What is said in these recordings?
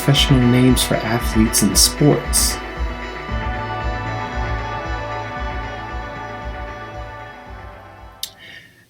professional names for athletes in sports.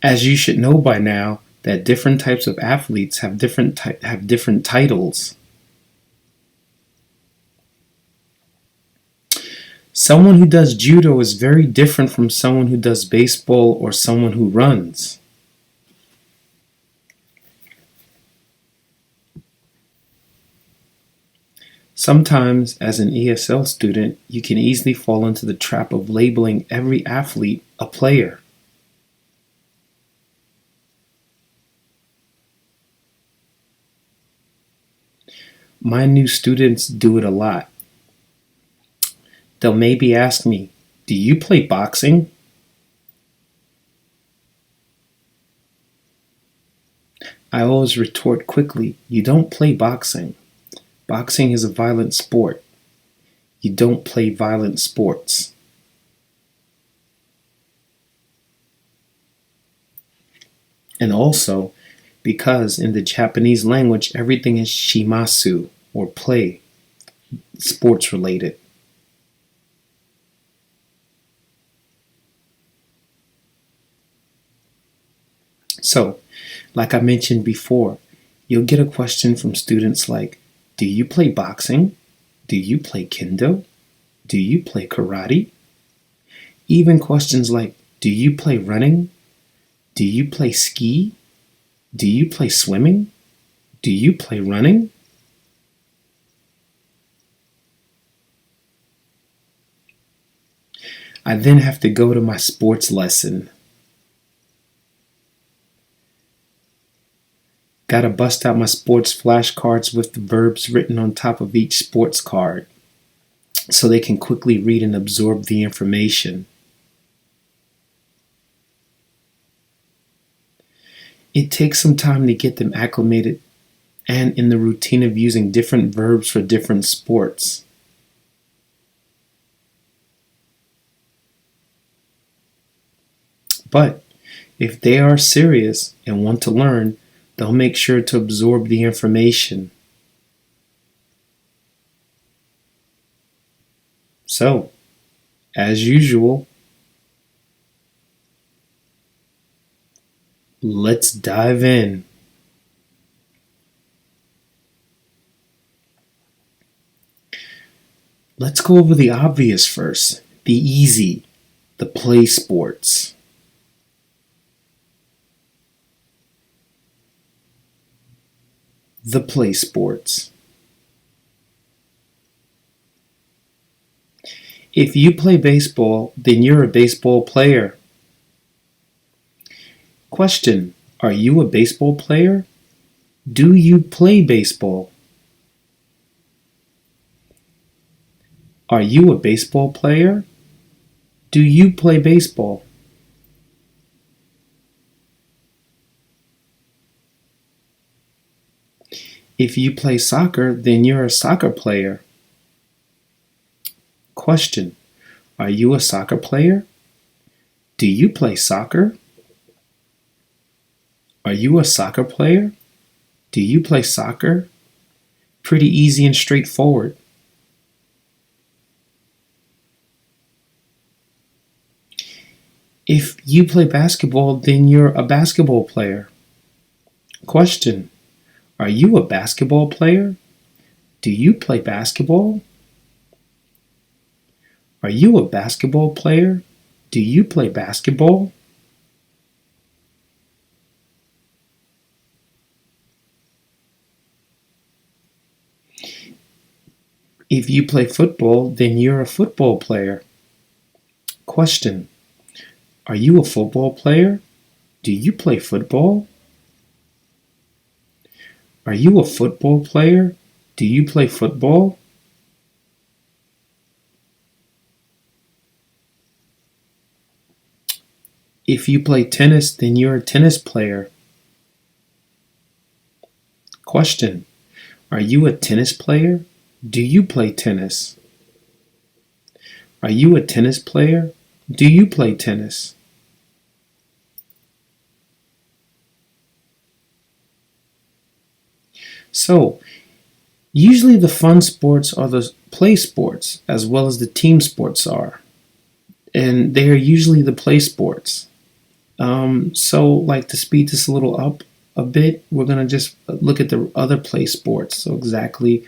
As you should know by now, that different types of athletes have different titles. Someone who does judo is very different from someone who does baseball or someone who runs. Sometimes, as an ESL student, you can easily fall into the trap of labeling every athlete a player. My new students do it a lot. They'll maybe ask me, "Do you play boxing?" I always retort quickly, "You don't play boxing. Boxing is a violent sport. You don't play violent sports." And also, because in the Japanese language, everything is shimasu, or play, sports related. So, like I mentioned before, you'll get a question from students like, "Do you play boxing? Do you play kendo? Do you play karate?" Even questions like, "Do you play running? Do you play ski? Do you play swimming? Do you play running?" I then have to go to my sports lesson. Gotta bust out my sports flashcards with the verbs written on top of each sports card so they can quickly read and absorb the information. It takes some time to get them acclimated and in the routine of using different verbs for different sports. But if they are serious and want to learn, they'll make sure to absorb the information. So, as usual, let's dive in. Let's go over the obvious first, the easy, the play sports. The play sports. If you play baseball, then you're a baseball player. Question: Are you a baseball player? Do you play baseball? Are you a baseball player? Do you play baseball? If you play soccer, then you're a soccer player. Question: Are you a soccer player? Do you play soccer? Are you a soccer player? Do you play soccer? Pretty easy and straightforward. If you play basketball, then you're a basketball player. Question: Are you a basketball player? Do you play basketball? Are you a basketball player? Do you play basketball? If you play football, then you're a football player. Question: Are you a football player? Do you play football? Are you a football player? Do you play football? If you play tennis, then you're a tennis player. Question: Are you a tennis player? Do you play tennis? Are you a tennis player? Do you play tennis? So, Usually the fun sports are the play sports as well as the team sports are. And they are usually the play sports. So like to speed this a little up a bit, we're going to just look at the other play sports. So exactly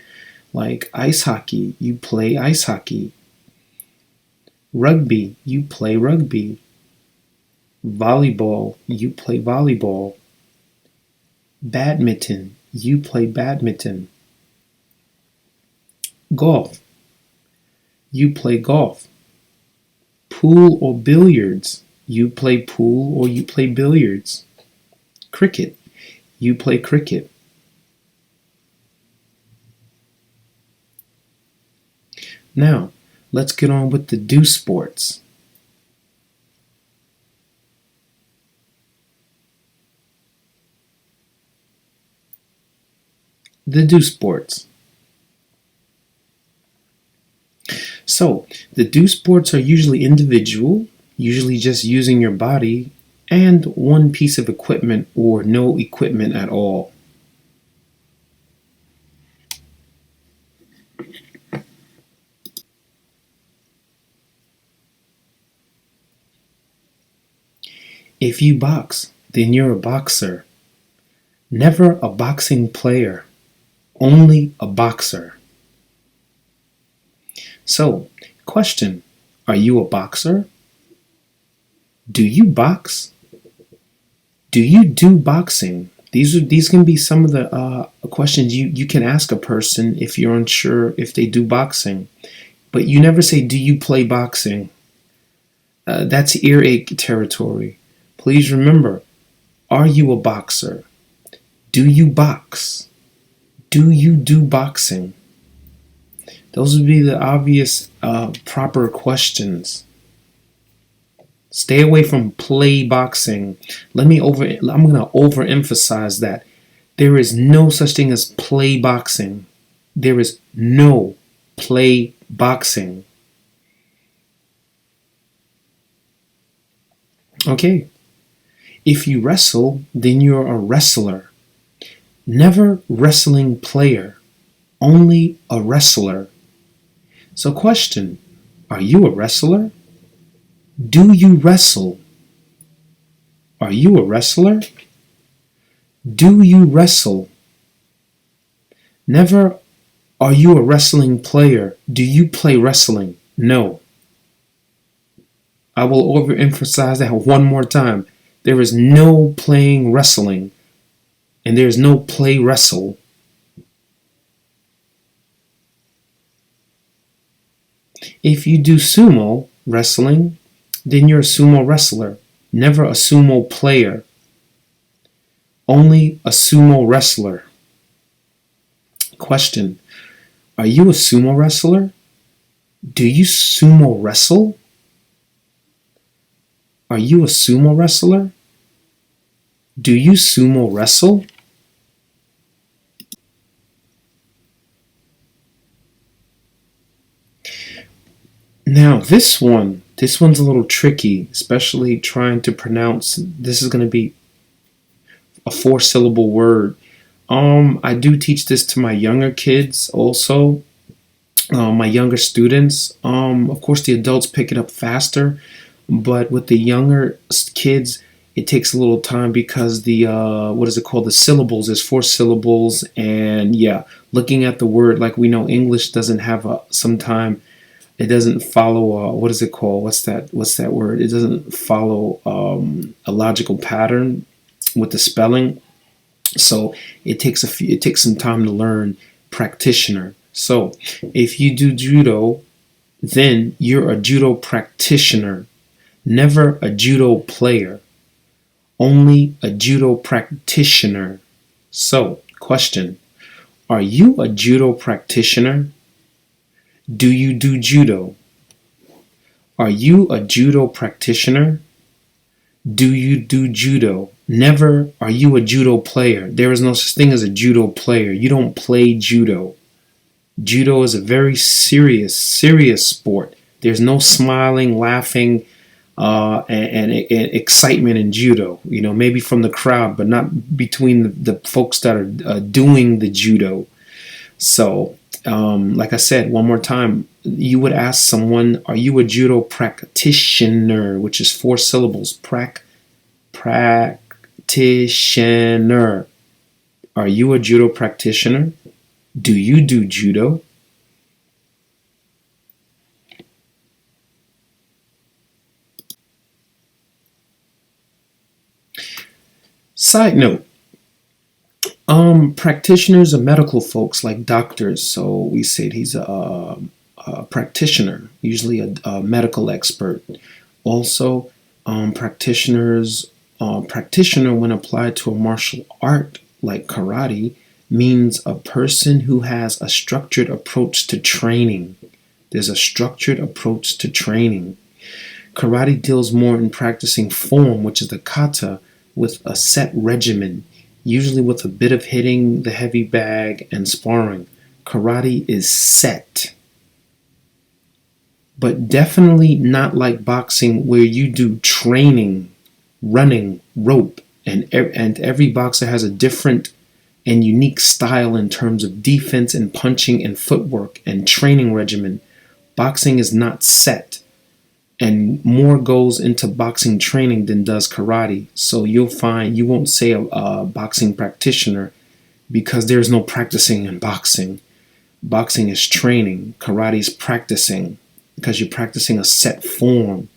like ice hockey, you play ice hockey. Rugby, you play rugby. Volleyball, you play volleyball. Badminton, you play badminton. Golf, you play golf. Pool or billiards, you play pool or you play billiards. Cricket, you play cricket. Now, let's get on with the do sports. The do sports. So, the do sports are usually individual, usually just using your body, and one piece of equipment or no equipment at all. If you box, then you're a boxer. Never a boxing player, only a boxer. So, question, are you a boxer? Do you box? Do you do boxing? These can be some of the questions you can ask a person if you're unsure if they do boxing. But you never say, do you play boxing? That's earache territory. Please remember, are you a boxer? Do you box? Do you do boxing? Those would be the obvious proper questions. Stay away from play boxing. I'm going to overemphasize that. There is no such thing as play boxing. There is no play boxing. Okay. If you wrestle, then you're a wrestler. Never wrestling player, only a wrestler. So question, are you a wrestler? Do you wrestle? Are you a wrestler? Do you wrestle? Never, are you a wrestling player? Do you play wrestling? No. I will overemphasize that one more time. There is no playing wrestling, and there is no play wrestle. If you do sumo wrestling, then you're a sumo wrestler, never a sumo player, only a sumo wrestler. Question, are you a sumo wrestler? Do you sumo wrestle? Are you a sumo wrestler? Do you sumo wrestle? Now this one's a little tricky, especially trying to pronounce. This is going to be a 4-syllable word. I do teach this to my younger kids also, my younger students. Of course, the adults pick it up faster, but with the younger kids, it takes a little time because the what is it called? The syllables is 4 syllables, and yeah, looking at the word, like we know English doesn't have sometime. It doesn't follow what is it called? What's that word? It doesn't follow a logical pattern with the spelling. So it takes some time to learn practitioner. So if you do judo, then you're a judo practitioner, never a judo player, only a judo practitioner. So, question, are you a judo practitioner? Do you do judo? Are you a judo practitioner? Do you do judo? Never are you a judo player. There is no such thing as a judo player. You don't play judo. Judo is a very serious sport. There's no smiling, laughing, and excitement in judo. You know, maybe from the crowd, but not between the folks that are doing the judo. So, like I said, one more time, you would ask someone, are you a judo practitioner, which is 4 syllables. Practitioner. Are you a judo practitioner? Do you do judo? Side note, practitioners are medical folks like doctors. So we said he's a practitioner, usually a medical expert. Also, practitioner when applied to a martial art like karate means a person who has a structured approach to training. There's a structured approach to training. Karate deals more in practicing form, which is the kata, with a set regimen, usually with a bit of hitting the heavy bag and sparring. Karate is set. But definitely not like boxing where you do training, running, rope, and every boxer has a different and unique style in terms of defense and punching and footwork and training regimen. Boxing is not set, and more goes into boxing training than does karate. So you'll find you won't say a boxing practitioner because there's no practicing in boxing. Boxing is training. Karate is practicing because you're practicing a set form.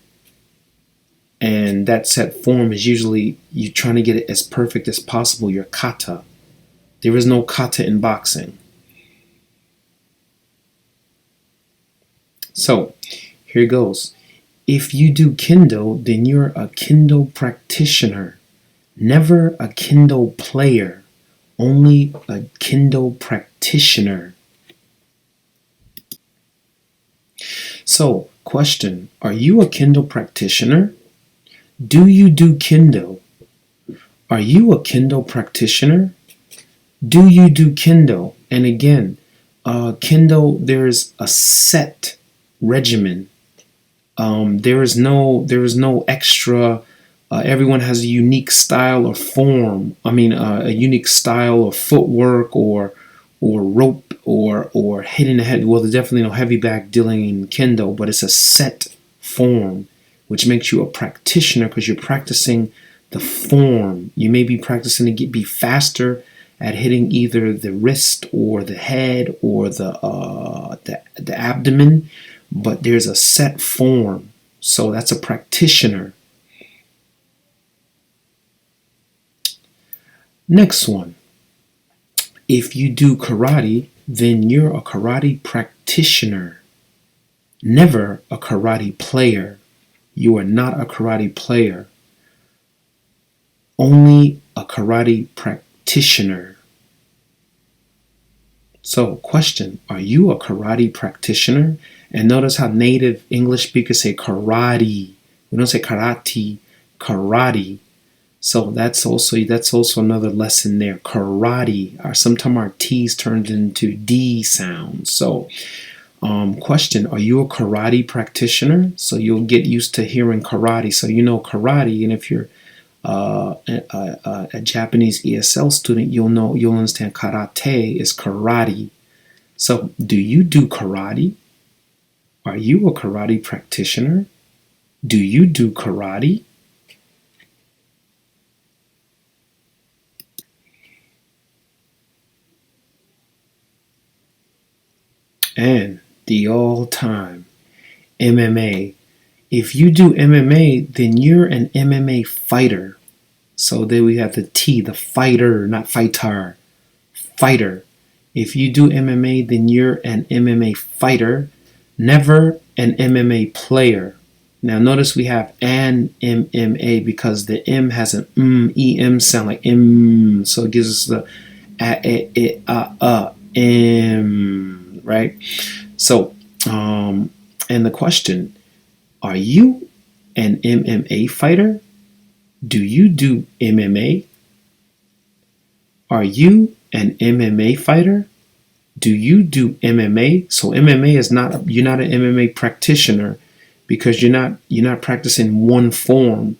And that set form is usually you're trying to get it as perfect as possible, your kata. There is no kata in boxing. So here goes. If you do kendo, then you're a kendo practitioner, never a kendo player, only a kendo practitioner. So, question, are you a kendo practitioner? Do you do kendo? Are you a kendo practitioner? Do you do kendo? And again, kendo, there's a set regimen. There is no extra. Everyone has a unique style or form. A unique style of footwork or rope or hitting the head. Well, there's definitely no heavy bag dealing in kendo, but it's a set form, which makes you a practitioner because you're practicing the form. You may be practicing to be faster at hitting either the wrist or the head or the abdomen, but there's a set form. So that's a practitioner. Next one. If you do karate, then you're a karate practitioner, never a karate player. You are not a karate player, only a karate practitioner. So, question, are you a karate practitioner? And notice how native English speakers say karate. We don't say karate, karate. So that's also another lesson there. Karate. Sometimes our T's turned into D sounds. So, question, are you a karate practitioner? So you'll get used to hearing karate. So you know karate, and if you're a Japanese ESL student, you'll understand karate is karate. So do you do karate? Are you a karate practitioner? Do you do karate? And the all-time MMA. If you do MMA, then you're an MMA fighter. So there we have the T, the fighter, not fighter. Fighter. If you do MMA, then you're an MMA fighter, never an MMA player. Now notice we have an MMA because the M has an EM sound like M, so it gives us the M, right? So, and the question, are you an MMA fighter? Do you do MMA? Are you an MMA fighter? Do you do MMA? So MMA is not, you're not an MMA practitioner because you're not practicing one form.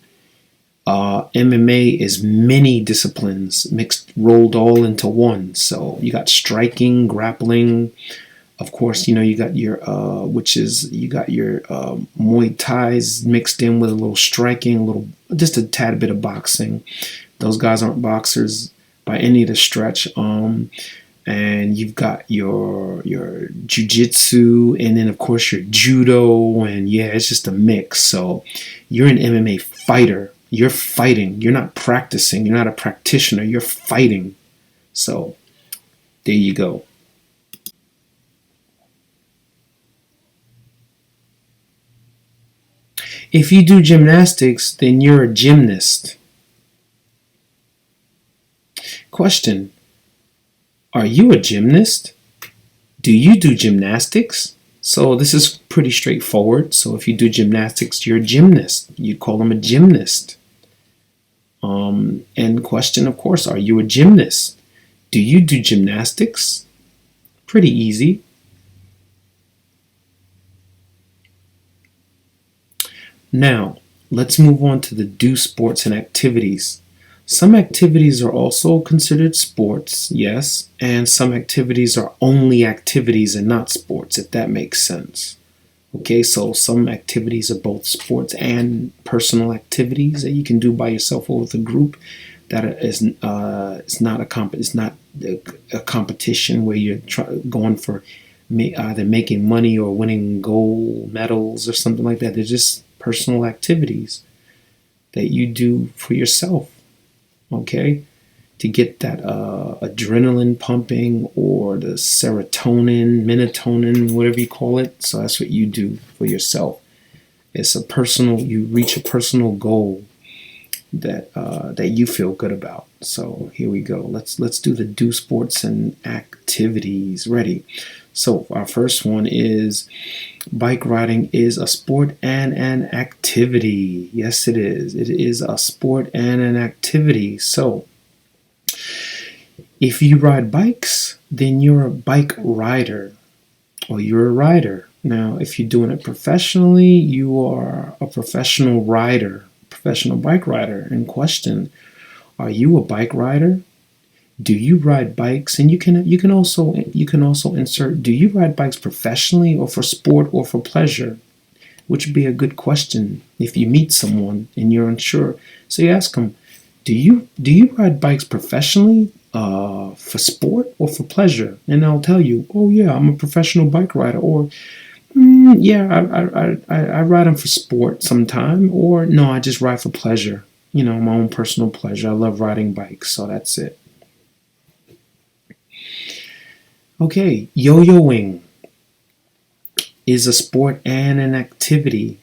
MMA is many disciplines mixed, rolled all into one. So you got striking, grappling. Of course, you got your Muay Thai's mixed in with a little striking, just a tad bit of boxing. Those guys aren't boxers by any of the stretch. And you've got your jiu-jitsu, and then of course your judo, and yeah, it's just a mix. So you're an MMA fighter. You're fighting. You're not practicing. You're not a practitioner. You're fighting. So there you go. If you do gymnastics, then you're a gymnast. Question: are you a gymnast? Do you do gymnastics? So this is pretty straightforward. So if you do gymnastics, you're a gymnast. You'd call them a gymnast. And question, of course, are you a gymnast? Do you do gymnastics? Pretty easy. Now, let's move on to the do sports and activities. Some activities are also considered sports, yes, and some activities are only activities and not sports, if that makes sense. Okay, so some activities are both sports and personal activities that you can do by yourself or with a group. That is not a competition where you're going for either making money or winning gold medals or something like that. They're just personal activities that you do for yourself, okay, to get that adrenaline pumping, or the serotonin, melatonin, whatever you call it. So that's what you do for yourself. It's you reach a personal goal that you feel good about. So here we go. Let's do the do sports and activities. Ready? So our first one is bike riding is a sport and an activity. Yes, it is. It is a sport and an activity. So if you ride bikes, then you're a bike rider, or you're a rider. Now, if you're doing it professionally, you are a professional rider, professional bike rider. In question, are you a bike rider? Do you ride bikes? And you can also insert, do you ride bikes professionally or for sport or for pleasure? Which would be a good question if you meet someone and you're unsure. So you ask them, do you ride bikes professionally, for sport or for pleasure? And they'll tell you, oh yeah, I'm a professional bike rider, or yeah, I ride them for sport sometime, or no, I just ride for pleasure. My own personal pleasure. I love riding bikes, so that's it. Okay, yo-yoing is a sport and an activity,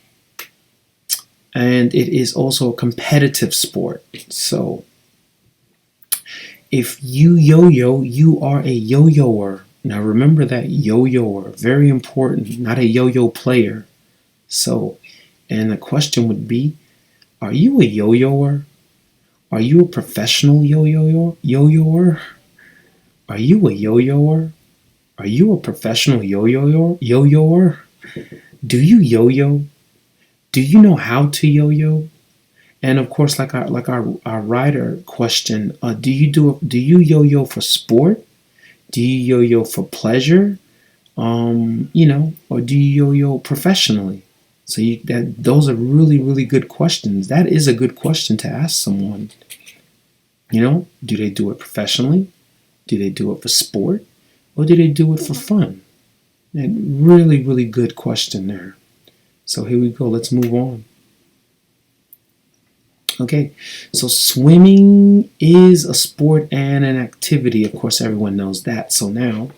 and it is also a competitive sport. So if you yo-yo, you are a yo-yoer. Now remember that, yo-yoer, very important, not a yo-yo player. So, and the question would be, are you a yo-yoer? Are you a professional yo-yoer? Are you a yo-yoer? Are you a professional yo-yoer? Do you yo-yo? Do you know how to yo-yo? And of course, like our writer question, do you yo-yo for sport? Do you yo-yo for pleasure? Or do you yo-yo professionally? So those are really, really good questions. That is a good question to ask someone. Do they do it professionally? Do they do it for sport? Or do they do it for fun? And really, really good question there. So here we go. Let's move on. Okay, so swimming is a sport and an activity. Of course, everyone knows that. So now,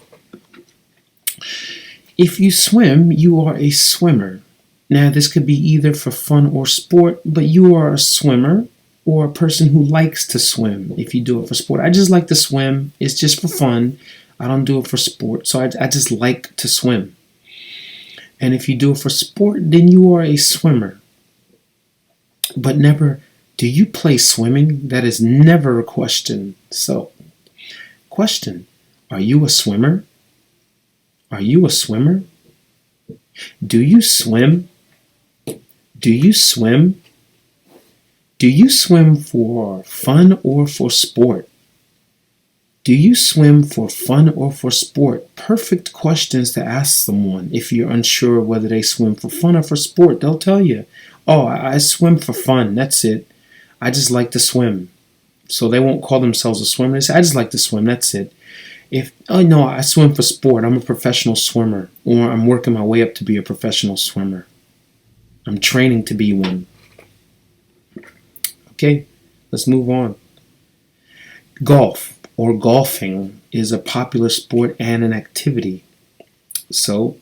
if you swim, you are a swimmer. Now, this could be either for fun or sport, but you are a swimmer or a person who likes to swim if you do it for sport. I just like to swim. It's just for fun. I don't do it for sport, so I just like to swim. And if you do it for sport, then you are a swimmer. But never, do you play swimming? That is never a question. So, question, are you a swimmer? Are you a swimmer? Do you swim? Do you swim? Do you swim for fun or for sport? Do you swim for fun or for sport? Perfect questions to ask someone if you're unsure whether they swim for fun or for sport. They'll tell you, oh, I swim for fun. That's it. I just like to swim. So they won't call themselves a swimmer. They say, I just like to swim. That's it. If, oh no, I swim for sport. I'm a professional swimmer. Or I'm working my way up to be a professional swimmer. I'm training to be one. Okay, let's move on. Golf or golfing is a popular sport and an activity. So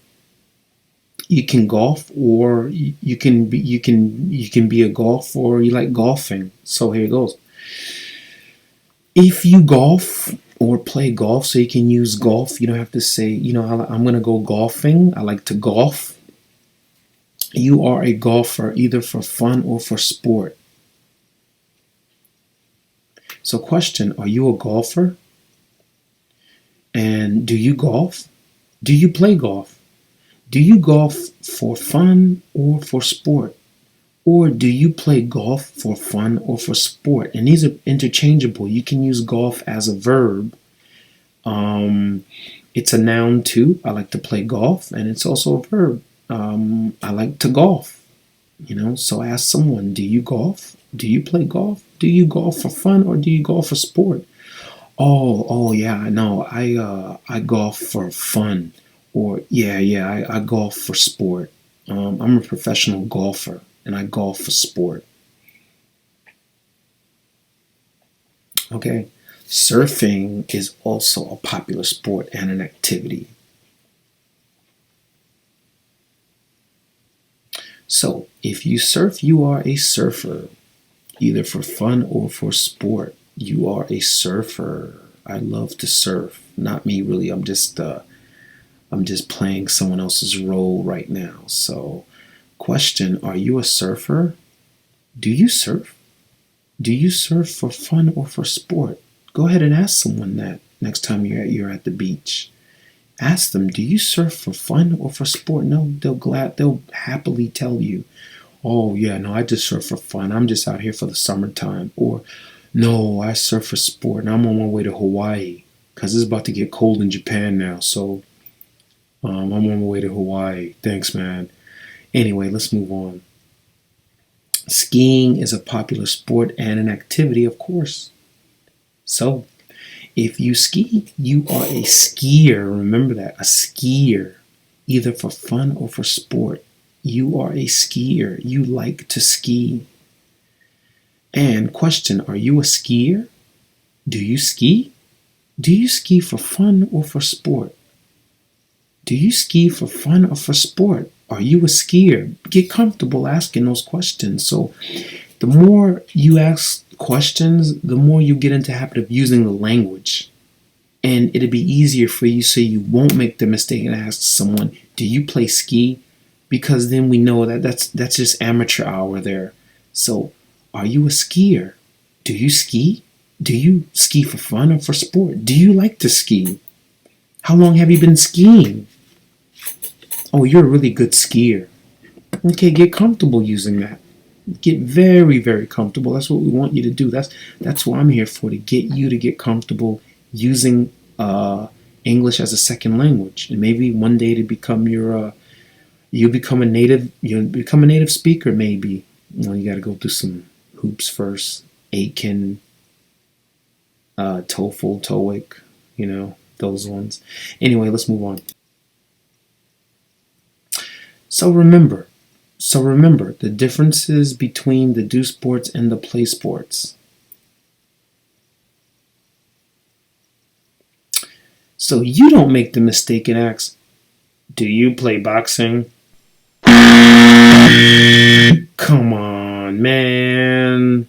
you can golf, or you can be a golf, or you like golfing. So here it goes. If you golf or play golf, so you can use golf, you don't have to say, I'm going to go golfing. I like to golf. You are a golfer either for fun or for sport. So question, are you a golfer? And do you golf? Do you play golf? Do you golf for fun or for sport? Or do you play golf for fun or for sport? And these are interchangeable. You can use golf as a verb. It's a noun too. I like to play golf, and it's also a verb. I like to golf. So ask someone, do you golf? Do you play golf? Do you golf for fun or do you golf for sport? Oh yeah, no, I golf for fun. Or yeah, I golf for sport. I'm a professional golfer and I golf for sport. Okay, surfing is also a popular sport and an activity. So if you surf, you are a surfer, either for fun or for sport. You are a surfer. I love to surf. Not me really. I'm just playing someone else's role right now. So, question, are you a surfer? Do you surf? Do you surf for fun or for sport? Go ahead and ask someone that next time you're at the beach. Ask them, do you surf for fun or for sport? No, they'll happily tell you, oh yeah, no, I just surf for fun. I'm just out here for the summertime. Or no, I surf for sport and I'm on my way to Hawaii because it's about to get cold in Japan now. So I'm on my way to Hawaii. Thanks, man. Anyway, let's move on. Skiing is a popular sport and an activity, of course. So if you ski, you are a skier. Remember that, a skier, either for fun or for sport. You are a skier. You like to ski. And question, are you a skier? Do you ski? Do you ski for fun or for sport? Do you ski for fun or for sport? Are you a skier? Get comfortable asking those questions. So the more you ask questions, the more you get into the habit of using the language. And it'll be easier for you so you won't make the mistake and ask someone, do you play ski? Because then we know that that's just amateur hour there. So are you a skier? Do you ski? Do you ski for fun or for sport? Do you like to ski? How long have you been skiing? Oh, you're a really good skier. Okay, get comfortable using that. Get very, very comfortable. That's what we want you to do. That's what I'm here for, to get you to get comfortable using English as a second language. And maybe one day to become you'll become a native speaker maybe. Well, you got to go through some hoops first. Aiken, TOEFL, TOEIC, those ones. Anyway, let's move on. So remember the differences between the do sports and the play sports. So you don't make the mistake and ask, do you play boxing? Come on, man.